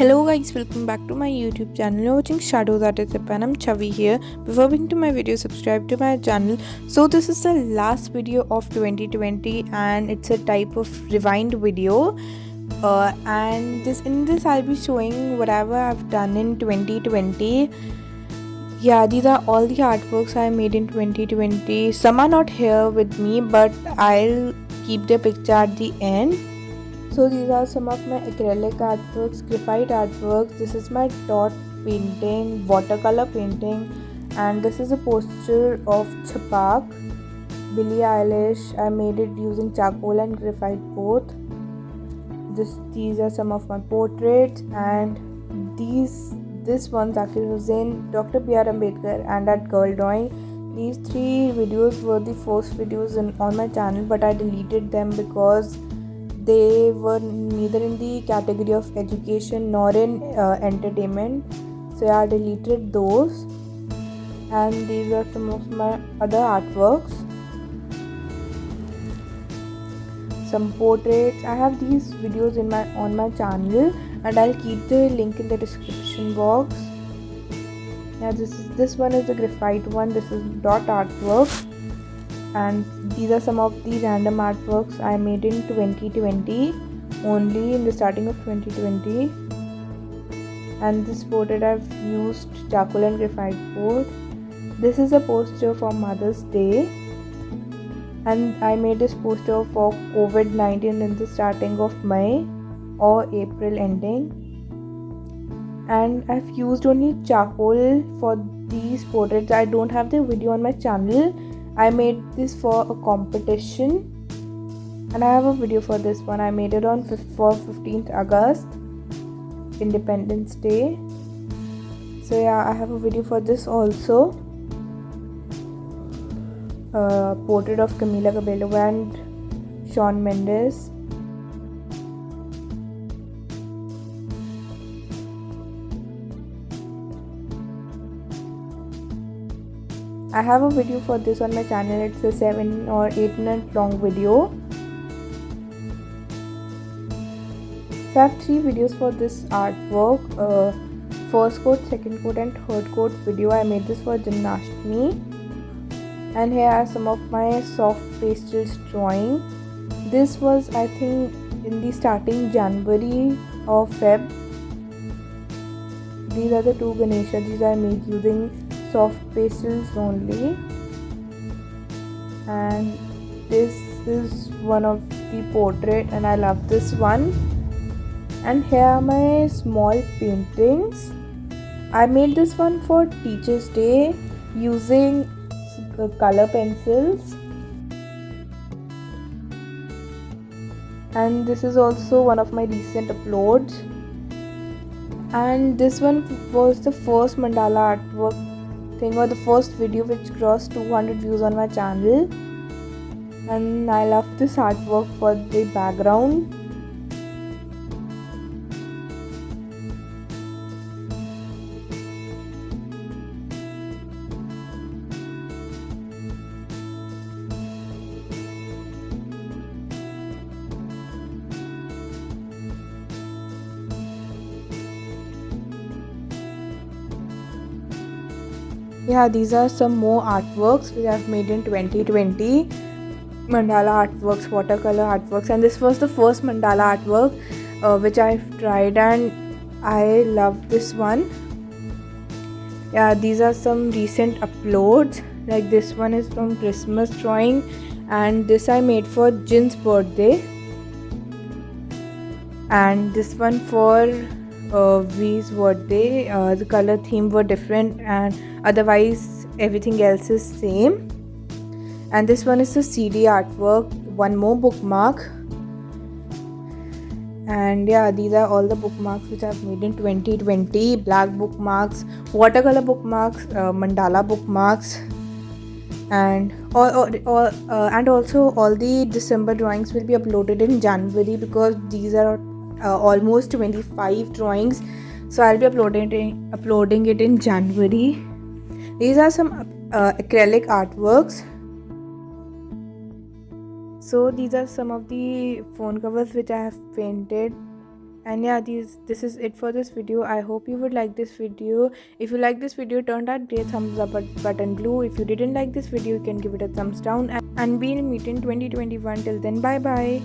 Hello guys, welcome back to my YouTube channel. You're watching Shadows Artist and I'm Chavi here. Before beginning to my video, subscribe to my channel. So this is the last video of 2020 and it's a type of rewind video. And in this I'll be showing whatever I've done in 2020. Yeah, these are all the artworks I made in 2020. Some are not here with me, but I'll keep the picture at the end. So these are some of my acrylic artworks, graphite artworks. This is my dot painting, watercolor painting, and this is a poster of Chhapak, Billie Eilish. I made it using charcoal and graphite both. These are some of my portraits, and this one Zakir Hussain, Dr. B.R. Ambedkar, and that girl drawing. These three videos were the first videos on my channel, but I deleted them because they were neither in the category of education nor in entertainment, so I deleted those. And these are some of my other artworks, some portraits. I have these videos on my channel, and I'll keep the link in the description box. Yeah, this one is the graphite one. This is dot artwork, and these are some of the random artworks I made in 2020, only in the starting of 2020. And this portrait I've used charcoal and graphite both. This is a poster for Mother's Day, and I made this poster for COVID-19 in the starting of May or April ending. And I've used only charcoal for these portraits. I don't have the video on my channel. I made this for a competition, and I have a video for this one. I made it for 15th August, Independence Day. So yeah, I have a video for this also. Portrait of Camila Cabello and Shawn Mendes. I have a video for this on my channel. It's a 7 or 8 minute long video. So I have 3 videos for this artwork. First coat, second coat and third coat video. I made this for Janmashtami. And here are some of my soft pastels drawing. This was, I think, in the starting January or Feb. These are the two Ganesha. These I made using soft pastels only. And this is one of the portrait, and I love this one. And here are my small paintings. I made this one for Teachers' Day using color pencils. And this is also one of my recent uploads. And this one was the first mandala artwork thing, or the first video which crossed 200 views on my channel. And I love this artwork for the background. Yeah, these are some more artworks which I've made in 2020. Mandala artworks, watercolor artworks, and this was the first mandala artwork which I've tried, and I love this one. Yeah, these are some recent uploads. Like this one is from Christmas drawing, and this I made for Jin's birthday, and this one for V's birthday. The color theme were different, and otherwise everything else is same. And this one is the CD artwork, one more bookmark. And yeah, these are all the bookmarks which I've made in 2020. Black bookmarks, watercolor bookmarks, mandala bookmarks, and and also all the December drawings will be uploaded in January, because these are almost 25 drawings, so I'll be uploading it in January. These are some acrylic artworks. So these are some of the phone covers which I have painted, And yeah, this is it for this video. I hope you would like this video. If you like this video, turn that great thumbs up button blue. If you didn't like this video, you can give it a thumbs down, and we'll meet in 2021. Till then, bye bye.